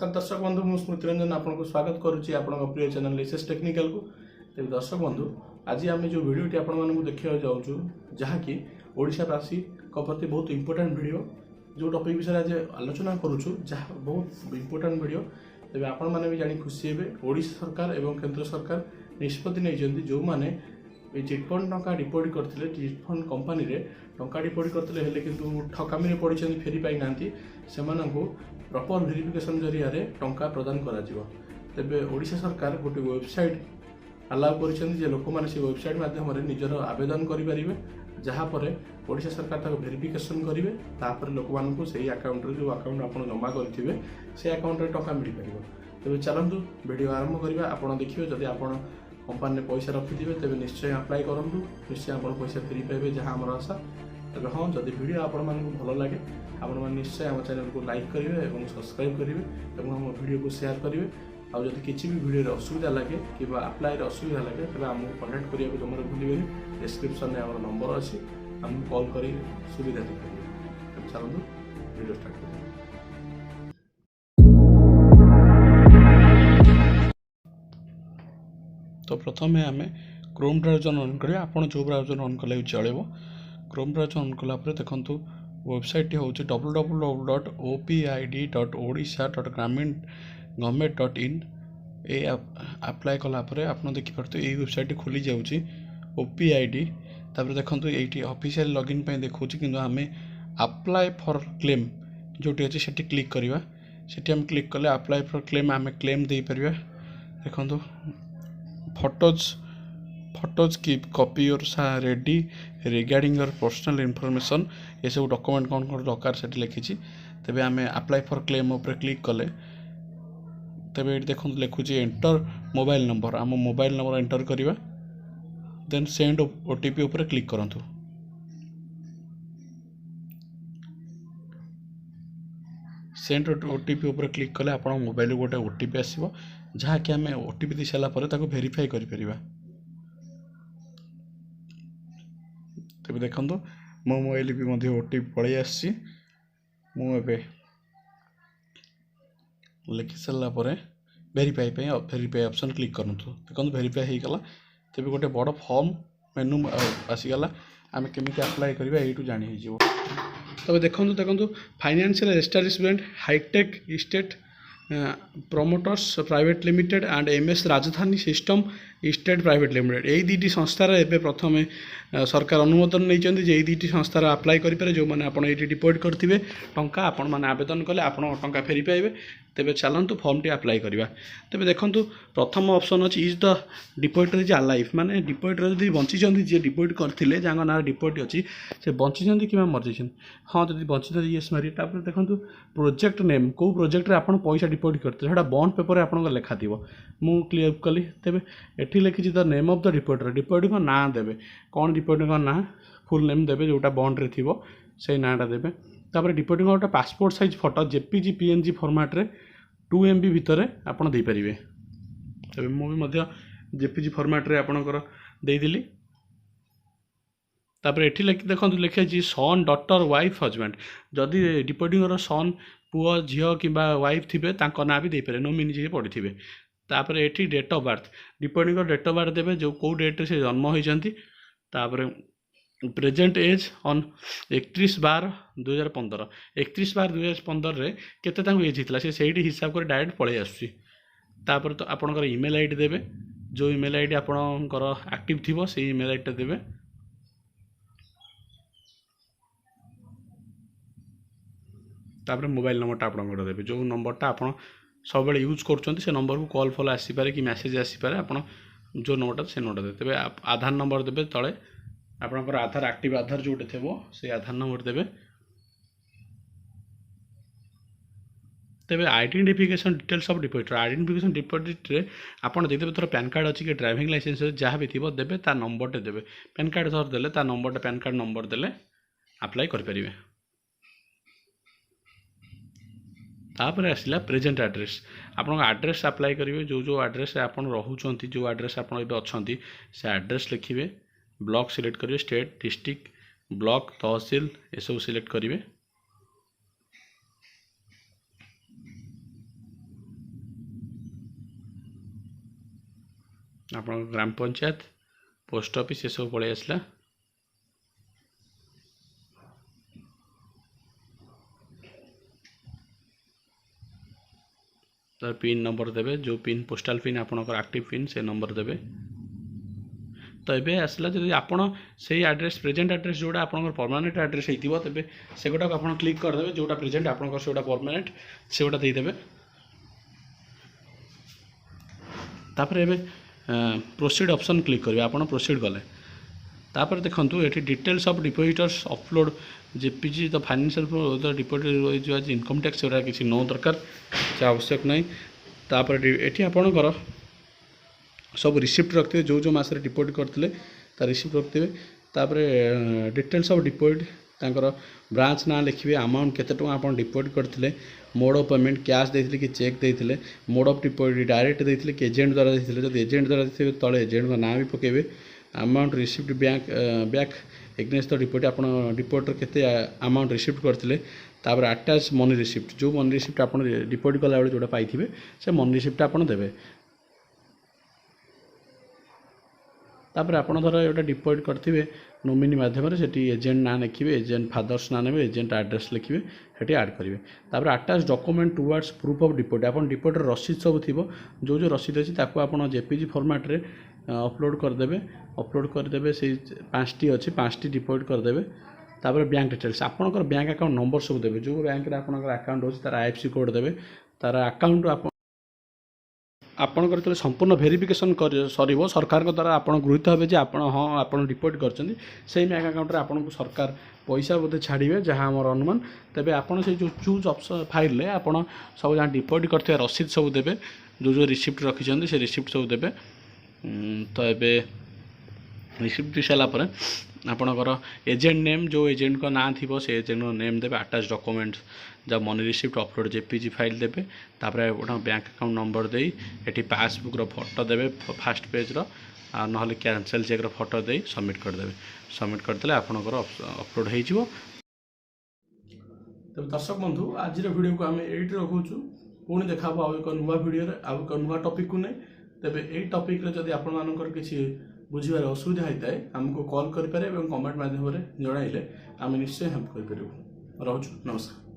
नमस्कार दर्शक बंधु मु स्मृति रंजन आपको स्वागत करुच्ची आप प्रिय चैनल एसएस टेक्निकल को। तेज दर्शक बंधु आज आम जो भिडियोटी आपको देखा जाऊँ जहाँकि ओडिशावासी प्रति बहुत इंपोर्टेंट भिडियो जो टॉपिक विषय आज आलोचना करुचु जहाँ बहुत इंपोर्टेंट भिडियो। तेज आपण मैंने भी जानी खुशी हे ओडिशा सरकार एवं केंद्र सरकार निष्पत्ति नहीं जो मैंने चिटफंड टंका डिपोजिट करते चिटफंड कंपानी रे टंका डिपोजिट करते किंतु ठकामी पड़ते फेरी पाई ना से प्रॉपर वेरिफिकेशन जरिया टंका प्रदान करा तेबे ओडिशा सरकार गोटे वेबसाइट अलाउ कर लोक मैंने से वेबसाइट माध्यम निजर आवेदन करेंगे जहाँपर ओडिशा सरकार तक वेरिफिकेशन करेंगे तापर लोक मानू से अकाउंट जो अकाउंट आप जमा करेंगे से अकाउंट टंका मिल पार। तेज चलतु वीडियो आरंभ करवा आप देखिए जदि आप कंपानी पैसा रखिथे तेज निश्चय अप्लाई करूँ निश्चय आप पैसा फेरी पाइबे जहाँ आम आशा। तेज हाँ जदि वीडियो आपण भल लगे आपण निश्चय आम चैनल को लाइक करेंगे और सब्सक्राइब करेंगे और आम वीडियो को शेयर करेंगे। आउ जब किसी भी वीडियो असुविधा लगे कि अप्लाई असुविधा लगे तेज आमको कंटाक्ट करने को जमार भूलें। डिस्क्रिप्शन में आम नंबर अच्छी आमको कॉल कर सुविधा देखिए। चलते वीडियो स्टार्ट करें। तो प्रथम आम क्रोम ब्राउजर ऑन करें आप जो ब्राउजर ऑन कले चलो। क्रोम ब्राउजर ऑन कलापर देखूँ वेबसाइट हूँ www.opid.odisha.gramin.government.in ये अप्लाई कलापर आप देखिपे ये वेबसाइट खोली जाऊँगी ओपीआईडी। तापर देखो ये ऑफिशियल लॉगिन पे देखा कि आम अप्लाई फॉर क्लेम जोटी अच्छे से क्लिक करवा से आम क्लिक कले अप्लाई फॉर क्लेम आम क्लेम दे पार। देखो photos keep copy your ready regarding your personal information ये सब डॉक्यूमेंट कौन कौन दरकार से लिखी। तेज आम अप्लाई फॉर क्लेम उपर क्लिक कले तेज ये देखो लिखुची एंटर मोबाइल नंबर आम मोबाइल नंबर एंटर करवा देन सेंड ओटीपी उपर क्लिक करूँ। सेंड ओटीपी उपर क्लिक कले आप मोबाइल गोटे ओटीपी आसो जहाँकि आम ओटीपी दी सारापर वेरीफाई कर। तेज देखो मो मोबाइल भी ओटीपी पलि आसी मुझे लिखि सारापर वेरीफाई ऑप्शन क्लिक करूँ। देखो वेरीफाई हो गला तेज गोटे बड़ फॉर्म मेनू आसीगला आम केमी अप्लाई करवा यू जानी हो। तब देखो financial establishment hitech state promoters private limited and MS Rajdhani system state private limited यही दुईटी संस्थार एवं प्रथम सरकार अनुमोदन नहीं ये दुईटी संस्थार अप्लाई करेंगे जो मैंने आपड़ ये डिपोजिट करेंगे टंका आपण मैंने आवेदन कले आप टंका फेरी पाइबे। तेज चलतु फॉर्म टी अप्लाई करवा। तेज देखो प्रथम ऑप्शन अच्छी is the depositor is alive माने डिपोजिटर जब बंची जी डिपोजिट करते जहाँ ना डिपोजिट अच्छी से बंची कि मरी हाँ जब बंची येस मारे। देखो प्रोजेक्ट नेम कौ प्रोजेक्ट रे आप पैसा डिपोजिट करते है बॉन्ड पेपर आप लिखा थी मु क्लियर कली तेज एटी लिखी the name of the depositor ना देवे कौन डिपोजिटर ना फुल नेम देवे जोटा बॉन्ड रे थी से नाटा देवे। तापर डिपोजिटर गोटे passport size photo JPG PNG format रे 2 MB भितर आप देपारे। तबे मुझे जेपीजी फॉर्मेट रे आपणकर देदेली। तापर एठी देखो लिखे सन डॉटर वाइफ हजबैंड जदि डिपोजिटर सन पुआ झील कि वाइफ थे ना भी देपारे नोमिनी जी पड़ी थे। तापर एठी date of birth depositor date of birth देवे जो कौ डेट से जन्म होती। प्रेजेंट एज ऑन 31/12/2015 31/12/2015 केते एज होता से हिसाब कर डायरेक्ट पलि आसपर। तो आपंकर ईमेल आईडी देवे जो ईमेल आईडी आपंकर एक्टिव थी से ईमेल आईडी देवे। तापर मोबाइल नंबरटा आपंकर देवे जो नंबरटा आप सब यूज कर नंबर को कॉल फल आसीपे कि मेसेज आसीपे आप जो नंबरटा से नंबर देते। तेज आधार नंबर देवे तले आपंकर आधार एक्टिव आधार जोटे थे से आधार नंबर देवे। तेज identification details of depositor identification depositor आपन देते थोड़ा पैन कार्ड अच्छी कि ड्राइविंग लाइसेंस जहाँ भी थी देवे ता नंबर देवे पैन कार्ड थर देले ता नंबर पैन कार्ड नंबर देले अप्लाई करेंगे। तापर आसला प्रेजेंट एड्रेस आप एड्रेस अप्लाई करेंगे जो एड्रेस आप रोच जो एड्रेस आप अच्छा से एड्रेस लिखिए ब्लॉक सिलेक्ट करेंगे स्टेट डिस्ट्रिक्ट ब्लॉक तहसील ये सब सिलेक्ट करेंगे। आपन ग्राम पंचायत पोस्ट ऑफिस ये सब पड़े आसला। तार पिन नंबर देवे, जो पिन पोस्टाल पिन आपनकर एक्टिव पिन से नंबर देवे। तो ये आसला जब आप से एड्रेस प्रेजेंट एड्रेस जोड़ा आप परमानेंट एड्रेस होता तेज से गुटा आप क्लिक करदे, जोटा प्रेजेंट आप परमानेंट से गोटा देदेवे। तापर ए प्रोसीड ऑप्शन क्लिक करेंगे, आप प्रोसीड कले तापर देखूँ ये details of depositors upload JPG तो फाइनेंशियल डिपोजिट जो आज इनकम टैक्स गुरा किसी नो दरकार से आवश्यक नहीं। तापर ये आपणकर सब रिसिप्ट रखिए, जो जो मास डिपोजिट करते तार रिसिप्ट रखिए। तापर डिटेल्स ऑफ डिपोजिट तांकर ब्रांच ना लिखिए, अमाउंट केते टका आप डिपोजिट करते, मोड ऑफ पेमेंट कैश देते कि चेक देते, मोड ऑफ डिपोजिट डायरेक्ट देते कि एजेंट द्वारा देते, जब एजेंट द्वारा देते तले एजेंट का ना भी पकेबे। Amount receipt bank back against the deposit आप डिपोजिटर केते अमाउंट रिसिप्ट करते। तापर अटैच मनी रिसिप्ट, जो मनी रिसिप्ट आप डिपोजिट कला जोटा पाई से मनी रिसिप्ट आप देवे। तापर आप धर ये डिपोजिट करेंगे नोमिनी मध्यम से एजेंट ना लिखिए, एजेंट फादर्स ना ने, एजेंट एड्रेस लिखिए, से आड करेंगे। तापर attach document towards proof of deposit, आप डिपोजिटर रसीद सब थी, जो जो रसीद अच्छी आप जेपीजी फॉर्मेट रे अपलोड करदे। अपलोड करदे से 5टी अच्छी 5टी डिपोजिट करदे। तापर बैंक डिटेल्स आपंकर बैंक अकाउंट नंबर सब देवे, जो बैंक अकाउंट अच्छी तार आईएफसी कोड देवे। तार अकाउंट आपणकर जो संपूर्ण भेरिफिकेशन सर सरकार द्वारा आप गृहीत हे आप हाँ आप डिपोजिट कर बैंक अकाउंट आपको सरकार पैसा बोधे छाड़े जहाँ आम अनुमान। तेरे आप जो चूज ऑप्शन फाइल आप सब जहाँ डिपोजिट करते रसीद सब देवे, जो जो रिसिप्ट रखी से रिसिप्ट सब देवे। तो ये रिसिप्ट दे सारापर आपणकर एजेंट नेम, जो एजेंट का ना थी से एजेंट नेम देवे। अटैच डॉक्यूमेंट्स जब money receipt upload JPG file देवे। तापर गोटे बैंक अकाउंट नंबर दे ये पासबुक फोटो देवे फास्ट पेज ना कैंसल चेक फोटो दे सबमिट करदे। सबमिट करदे आपणकर अपलोड हो। तब दर्शक बंधु आज वीडियो को आम ये रखुचु, पुणी देखा आउ एक नुआ वीडियो आउ एक नुआ टॉपिक को नहीं। तेज यही टॉपिक जब आप किसी बुझे असुविधा होता है आमको कॉल करें, कमेंट माध्यम जनइले आम निश्चय हेल्प कर। रोचु नमस्कार।